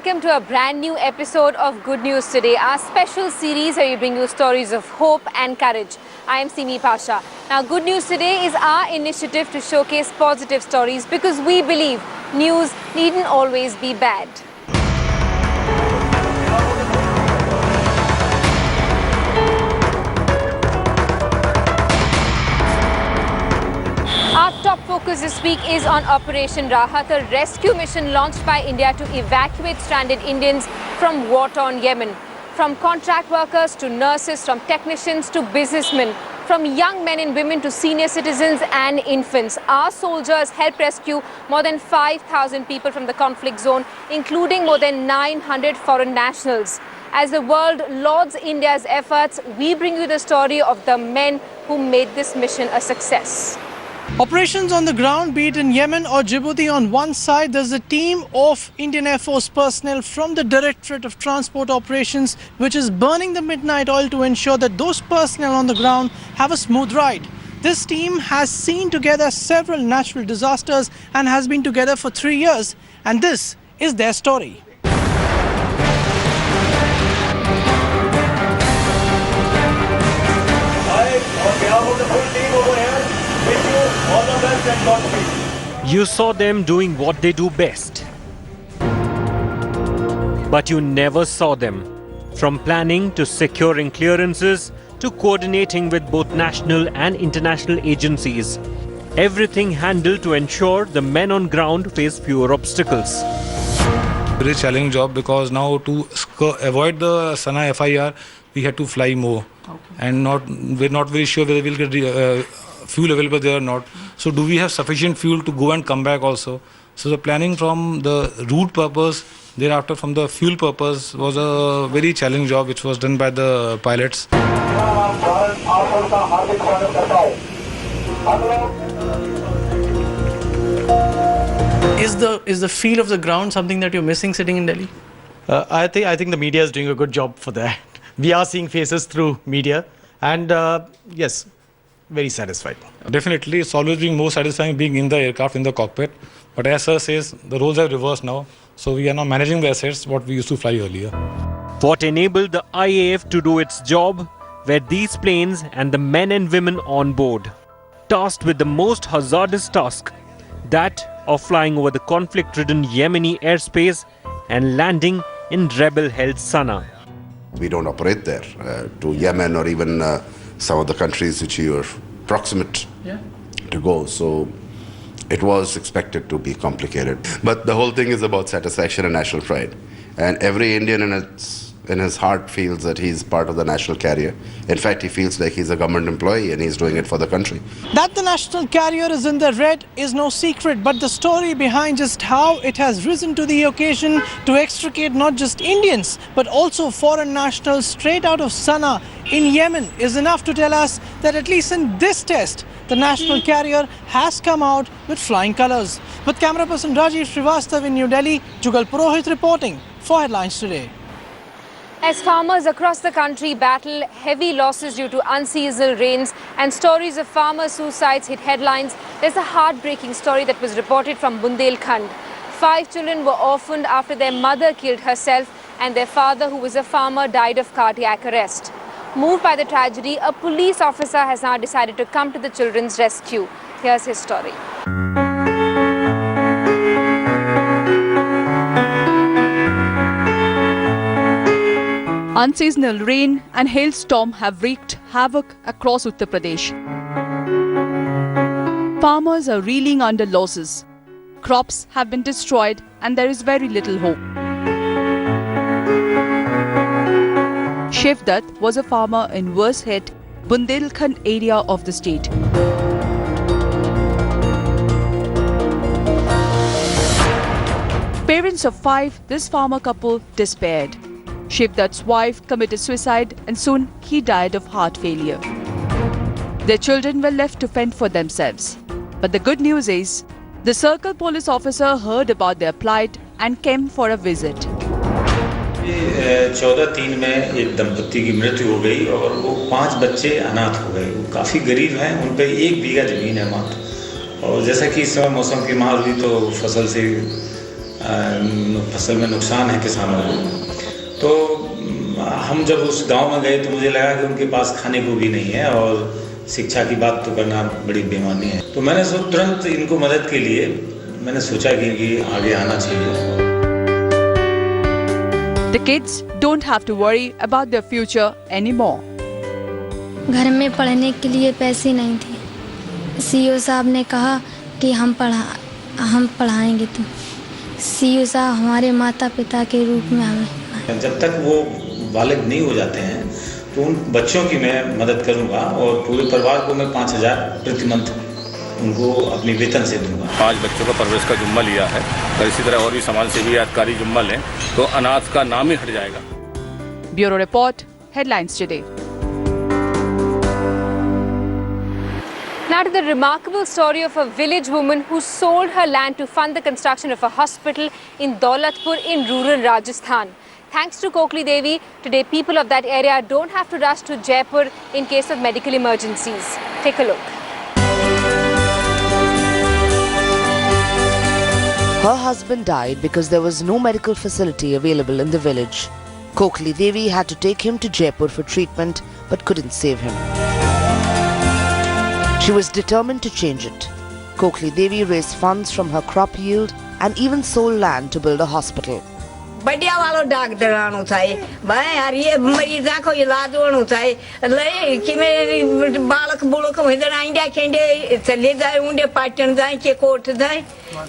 welcome to a brand new episode of Good News Today, our special series where we bring you stories of hope and courage. I am Simi Pasha. Now, Good News Today is our initiative to showcase positive stories because we believe news needn't always be bad. Our top focus this week is on Operation Rahat, a rescue mission launched by India to evacuate stranded Indians from war-torn Yemen. From contract workers to nurses, from technicians to businessmen, from young men and women to senior citizens and infants, our soldiers helped rescue more than 5,000 people from the conflict zone, including more than 900 foreign nationals. As the world lauds India's efforts, we bring you the story of the men who made this mission a success. Operations on the ground, be it in Yemen or Djibouti, on one side there's a team of Indian Air Force personnel from the Directorate of Transport Operations which is burning the midnight oil to ensure that those personnel on the ground have a smooth ride. This team has seen together several natural disasters and has been together for 3 years, and this is their story. You saw them doing what they do best. But you never saw them. From planning to securing clearances to coordinating with both national and international agencies. Everything handled to ensure the men on ground face fewer obstacles. Very challenging job because now to avoid the Sana FIR, we had to fly more. And we're not very sure whether we'll get fuel available there or not. So do we have sufficient fuel to go and come back also? So the planning from the route purpose, thereafter from the fuel purpose, was a very challenging job which was done by the pilots. Is the feel of the ground something that you're missing sitting in Delhi? I think the media is doing a good job for that. We are seeing faces through media, and yes, very satisfied. Definitely, it's always being more satisfying being in the aircraft, in the cockpit. But as sir says, the roles are reversed now. So we are now managing the assets, what we used to fly earlier. What enabled the IAF to do its job were these planes and the men and women on board, tasked with the most hazardous task, that of flying over the conflict-ridden Yemeni airspace and landing in rebel-held Sana'a. We don't operate there to Yemen or even some of the countries which you are proximate to go. So it was expected to be complicated. But the whole thing is about satisfaction and national pride. And every Indian in his heart feels that he's part of the national carrier. In fact, he feels like he's a government employee and he's doing it for the country. That the national carrier is in the red is no secret, but the story behind just how it has risen to the occasion to extricate not just Indians, but also foreign nationals straight out of Sana'a in Yemen is enough to tell us that at least in this test, the national carrier has come out with flying colours. With camera person Rajiv Srivastav in New Delhi, Jugal Purohit reporting for Headlines Today. As farmers across the country battle heavy losses due to unseasonal rains and stories of farmer suicides hit headlines, there's a heartbreaking story that was reported from Bundelkhand. 5 children were orphaned after their mother killed herself and their father, who was a farmer, died of cardiac arrest. Moved by the tragedy, a police officer has now decided to come to the children's rescue. Here's his story. Unseasonal rain and hailstorm have wreaked havoc across Uttar Pradesh. Farmers are reeling under losses. Crops have been destroyed and there is very little hope. Shivdat was a farmer in worst hit Bundelkhand area of the state. Parents of 5, this farmer couple despaired. Shivdat's wife committed suicide and soon he died of heart failure. Their children were left to fend for themselves. But the good news is, the circle police officer heard about their plight and came for a visit. 14-3 में एक दंपति की मृत्यु हो गई और वो 5 बच्चे अनाथ हो गए। वो काफ़ी गरीब हैं, उन पे 1 बीघा ज़मीन है मात्र। और जैसा कि इस समय मौसम की मार हुई तो फसल से फसल में नुकसान है किसानों को। तो हम जब उस गांव में गए तो मुझे लगा कि उनके पास खाने को भी नहीं है और शिक्षा की बात तो करना बड़ी बेईमानी है। तो मैंने तुरंत इनको मदद के लिए मैंने सोचा कि आगे आना चाहिए। The kids don't have to worry about their future anymore. घर में पढ़ने के लिए पैसे नहीं थे। सीईओ साहब ने कहा कि हम पढ़ाएंगे तुम। सीईओ साहब हमारे माता पिता के रूप में हमें। जब तक वो बालिग नहीं हो जाते हैं तो उन बच्चों की मैं मदद करूंगा और पूरे परिवार को मैं 5,000 प्रति मंथ उनको अपनी वेतन से दूंगा। 5 बच्चों का परवरिश का जुम्मा लिया है और इसी तरह और भी समाज सेवी अधिकारी जुम्मा लें तो अनाथ का नाम ही हट जाएगा। Bureau report, headlines today. Now to the remarkable story of a village woman who sold her land to fund the construction of a hospital in Daulatpur in rural Rajasthan. Thanks to Kokli Devi, today people of that area don't have to rush to Jaipur in case of medical emergencies. Take a look. Her husband died because there was no medical facility available in the village. Kokli Devi had to take him to Jaipur for treatment but couldn't save him. She was determined to change it. Kokli Devi raised funds from her crop yield and even sold land to build a hospital. बढ़िया वालों doctor आनो चाहिए भाई यार ये मरीजा को इलाज होना चाहिए ले कि मेरे बालक बुड़ो को इधर इंडिया केंडे चले जाए उन्हें पाटन जाए के कोर्ट जाए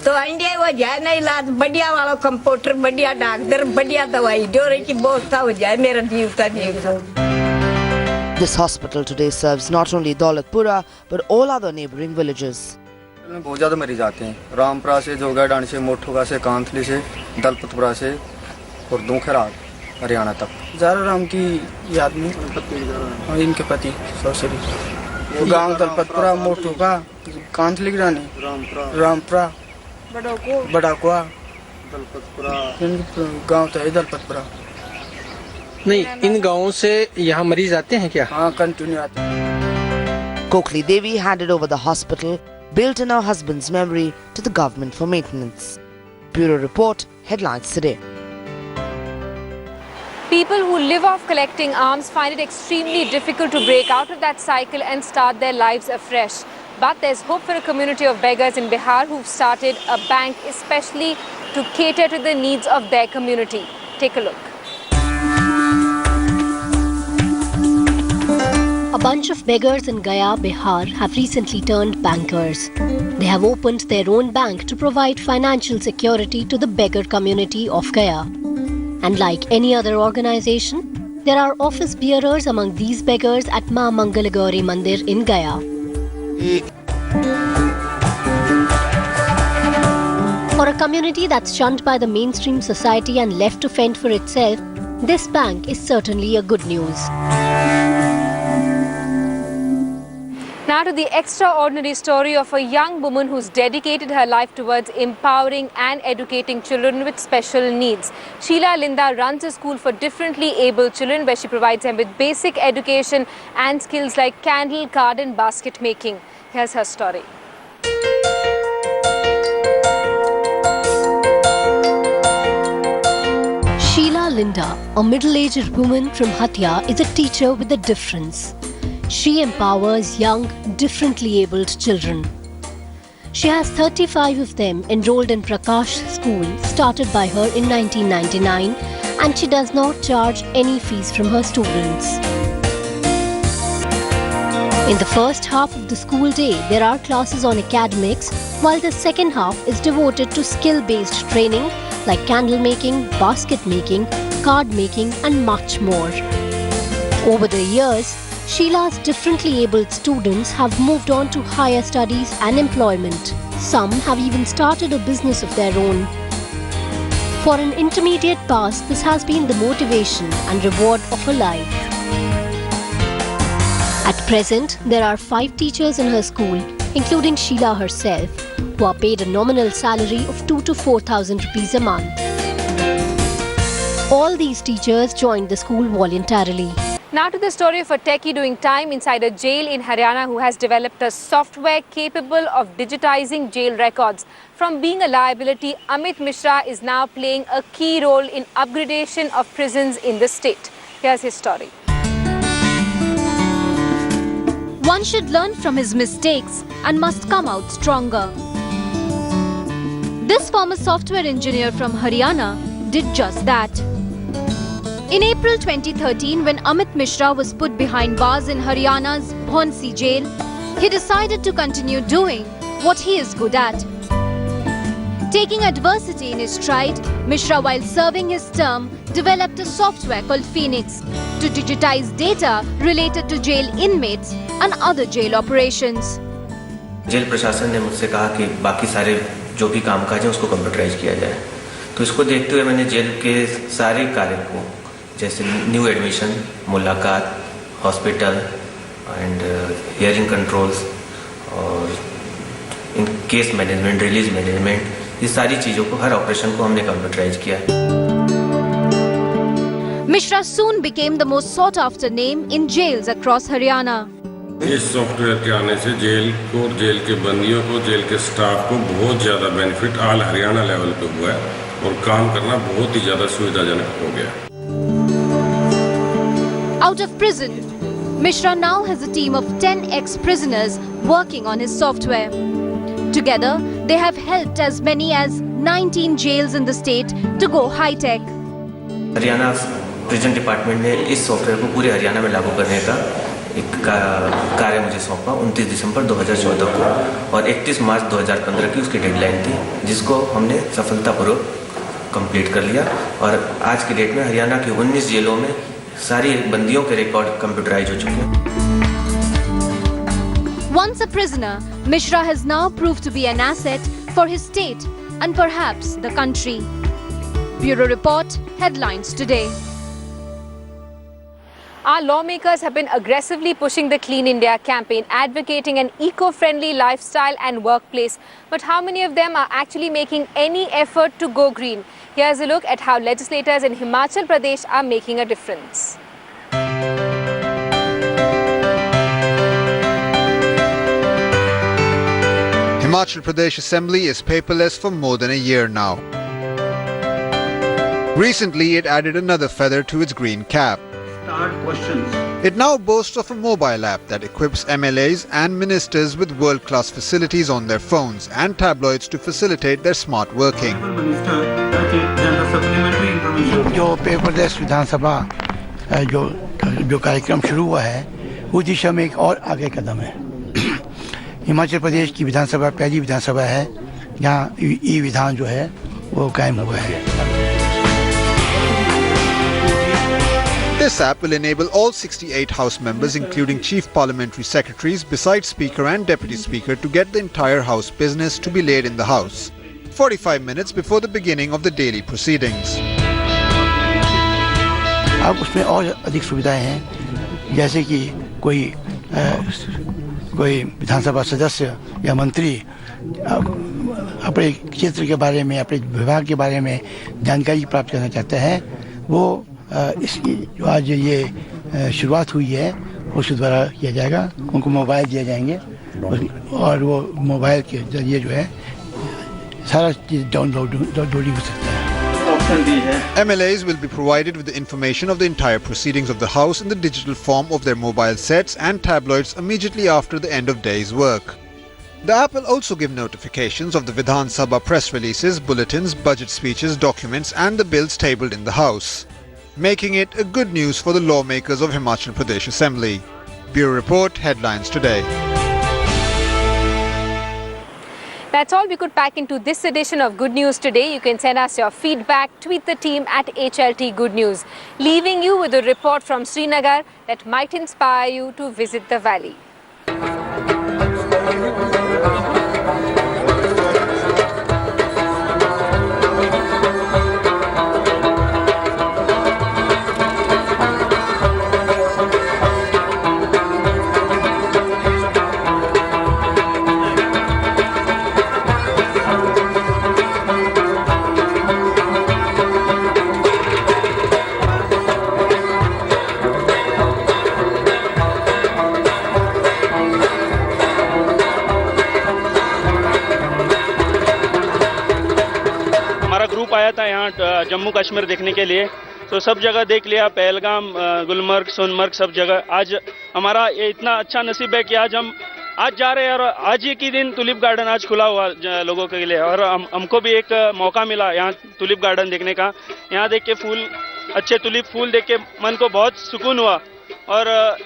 तो इंडिया वो जाए ना इलाज बढ़िया वालों कंप्यूटर बढ़िया डॉक्टर बढ़िया दवाई जो रही की बहुत हो जाए मेरा जीवता। This hospital today serves not only Daulatpura but all other neighboring villages. बहुत ज़्यादा मरीज आते हैं रामपुरा से, जोगाडान से, मोठोगा से, कांथली से, दलपतपुरा से और दूखरात हरियाणा तक। ज़ारा राम की याद में और इनके पति ससुरी गांव दलपतपुरा, मोठोगा, कांथली रानी, रामपुरा, बड़ाकुआ, दलपतपुरा, गांव तो है दलपतपुरा। नहीं, इन गांवों से यहाँ मरीज आते हैं क्या? हाँ, कंटिन्यू आते हैं। Kokli Devi handed over the hospital, built in her husband's memory, to the government for maintenance. Bureau Report, headlines today. People who live off collecting alms find it extremely difficult to break out of that cycle and start their lives afresh. But there's hope for a community of beggars in Bihar who've started a bank especially to cater to the needs of their community. Take a look. A bunch of beggars in Gaya, Bihar have recently turned bankers. They have opened their own bank to provide financial security to the beggar community of Gaya. And like any other organization, there are office bearers among these beggars at Ma Mangalagauri Mandir in Gaya. For a community that's shunned by the mainstream society and left to fend for itself, this bank is certainly a good news. Now to the extraordinary story of a young woman who's dedicated her life towards empowering and educating children with special needs. Sheila Linda runs a school for differently abled children where she provides them with basic education and skills like candle, card and basket making. Here's her story. Sheila Linda, a middle-aged woman from Hatia, is a teacher with a difference. She empowers young, differently abled children. She has 35 of them enrolled in Prakash School, started by her in 1999, and she does not charge any fees from her students. In the first half of the school day, there are classes on academics, while the second half is devoted to skill-based training like candle making, basket making, card making, and much more. Over the years, Sheila's differently abled students have moved on to higher studies and employment. Some have even started a business of their own. For an intermediate pass, this has been the motivation and reward of her life. At present, there are 5 teachers in her school, including Sheila herself, who are paid a nominal salary of 2,000 to 4,000 rupees a month. All these teachers joined the school voluntarily. Now to the story of a techie doing time inside a jail in Haryana who has developed a software capable of digitizing jail records. From being a liability, Amit Mishra is now playing a key role in upgradation of prisons in the state. Here's his story. One should learn from his mistakes and must come out stronger. This former software engineer from Haryana did just that. In April 2013, when Amit Mishra was put behind bars in Haryana's Bhaunsi jail, he decided to continue doing what he is good at. Taking adversity in his stride, Mishra, while serving his term, developed a software called Phoenix to digitize data related to jail inmates and other jail operations. Jail प्रशासन ने मुझसे कहा कि बाकी सारे जो भी कामकाज है उसको कंप्यूटराइज किया जाए, तो इसको देखते हुए मैंने जेल के सारे कार्य को, जैसे न्यू एडमिशन, मुलाकात, हॉस्पिटल एंड हियरिंग कंट्रोल्स और in case management, release management, ये सारी चीज़ों को, हर ऑपरेशन को हमने कंप्यूटराइज किया. Mishra soon became the most sought after name in jails across Haryana. इस सॉफ्टवेयर के आने से जेल को, जेल के बंदियों को, जेल के स्टाफ को बहुत ज़्यादा बेनिफिट ऑल हरियाणा लेवल पे हुआ है और काम करना बहुत ही ज़्यादा सुविधाजनक हो गया. Out of prison, Mishra now has a team of 10 ex-prisoners working on his software. Together, they have helped as many as 19 jails in the state to go high-tech. Haryana prison department ने इस सॉफ्टवेयर को पूरे हरियाणा में लागू करने का एक कार्य मुझे सौंपा 29 दिसंबर 2014 को, और 31 मार्च 2015 की उसकी डेडलाइन थी, जिसको हमने सफलतापूर्वक कंप्लीट कर लिया. और आज की डेट में हरियाणा की 19 जेलों में सारी बंदियों के रिकॉर्ड कंप्यूटराइज हो चुके हैं. Once a prisoner, Mishra has now proved to be an asset for his state and perhaps the country. Bureau Report, Headlines Today. Our lawmakers have been aggressively pushing the Clean India campaign, advocating an eco-friendly lifestyle and workplace. But how many of them are actually making any effort to go green? Here's a look at how legislators in Himachal Pradesh are making a difference. Himachal Pradesh Assembly is paperless for more than a year now. Recently, it added another feather to its green cap. It now boasts of a mobile app that equips MLAs and ministers with world-class facilities on their phones and tabloids to facilitate their smart working. जो paperless विधानसभा जो कार्यक्रम शुरू हुआ है, उस दिशा में एक और आगे कदम है. हिमाचल प्रदेश की विधानसभा पहली विधानसभा है जहाँ ई-विधान जो है वो कायम हुआ है. This app will enable all 68 House members, including Chief Parliamentary Secretaries, besides Speaker and Deputy Speaker, to get the entire House business to be laid in the House, 45 minutes before the beginning of the daily proceedings. अब उसमें और अधिक सुविधाएं हैं, जैसे कि कोई विधानसभा सदस्य या मंत्री अपने क्षेत्र के बारे में, अपने विभाग के बारे में जानकारी प्राप्त करना चाहते हैं, वो इसकी जो आज ये शुरुआत हुई है उसके द्वारा किया जाएगा. उनको मोबाइल दिए जाएंगे और वो मोबाइल के जरिए जो है सारा चीज़ डाउनलोडिंग हो सकता है. MLAs will be provided with the information of the entire proceedings of the House in the digital form of their mobile sets and tabloids immediately after the end of day's work. The app will also give notifications of the Vidhan Sabha press releases, bulletins, budget speeches, documents and the bills tabled in the House, making it a good news for the lawmakers of Himachal Pradesh Assembly. Bureau Report, Headlines Today. That's all we could pack into this edition of Good News Today. You can send us your feedback, tweet the team at HLT Good News, leaving you with a report from Srinagar that might inspire you to visit the valley. आया था यहाँ जम्मू कश्मीर देखने के लिए, तो सब जगह देख लिया, पहलगाम, गुलमर्ग, सोनमर्ग, सब जगह। आज हमारा ये इतना अच्छा नसीब है कि आज हम आज जा रहे हैं और आज ही की दिन टुलिप गार्डन आज खुला हुआ लोगों के लिए, और हमको भी एक मौका मिला यहाँ टुलिप गार्डन देखने का। यहाँ देख के फूल, अच्छे टुलिप फूल देख के मन को बहुत सुकून हुआ, और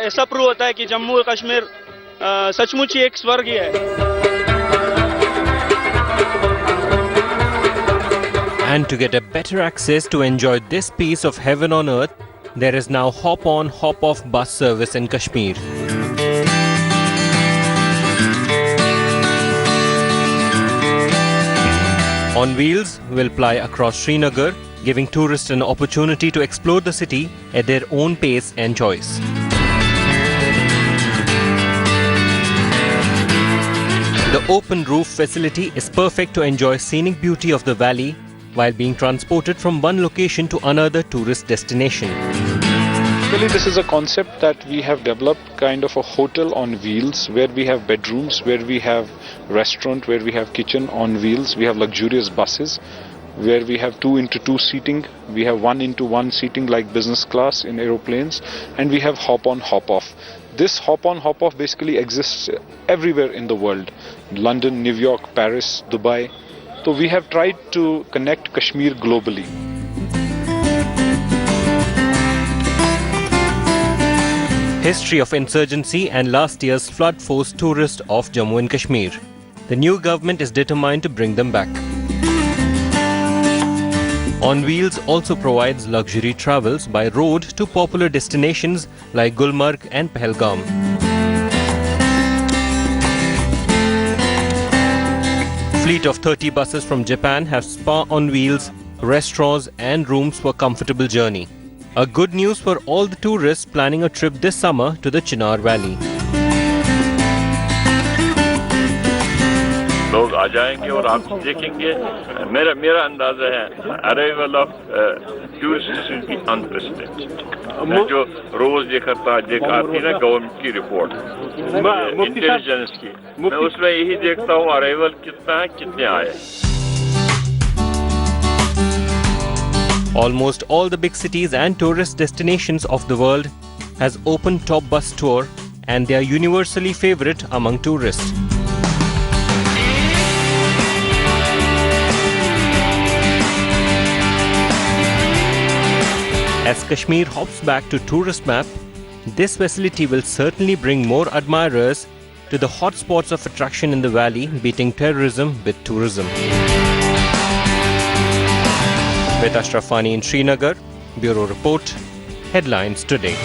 ऐसा प्रूव होता है कि जम्मू कश्मीर सचमुच ही एक स्वर्ग ही है। And to get a better access to enjoy this piece of heaven on earth, there is now hop-on, hop-off bus service in Kashmir. On wheels will ply across Srinagar, giving tourists an opportunity to explore the city at their own pace and choice. The open roof facility is perfect to enjoy scenic beauty of the valley while being transported from one location to another tourist destination. Really, this is a concept that we have developed, kind of a hotel on wheels, where we have bedrooms, where we have restaurant, where we have kitchen on wheels. We have luxurious buses, where we have 2x2 seating. We have 1x1 seating like business class in aeroplanes, and we have hop-on, hop-off. This hop-on, hop-off basically exists everywhere in the world. London, New York, Paris, Dubai. So we have tried to connect Kashmir globally. History of insurgency and last year's flood forced tourists off Jammu and Kashmir. The new government is determined to bring them back. On Wheels also provides luxury travels by road to popular destinations like Gulmarg and Pahalgam. Fleet of 30 buses from Japan have spa on wheels, restaurants and rooms for comfortable journey. A good news for all the tourists planning a trip this summer to the Chinar Valley. लोग आ जाएंगे और आप देखेंगे, मेरा अंदाजा है arrival of tourist will be unprecedented. जो रोज देखा आती है ना गवर्नमेंट की रिपोर्ट, इंटेलिजेंस की, मैं उसमें यही देखता हूँ अराइवल कितना है, कितने आए। Almost all the big cities and tourist destinations of the world has open top bus tour, and they are universally favorite among tourists. As Kashmir hops back to tourist map, this facility will certainly bring more admirers to the hotspots of attraction in the valley, beating terrorism with tourism. With Ashraf Fani in Srinagar, Bureau Report, Headlines Today.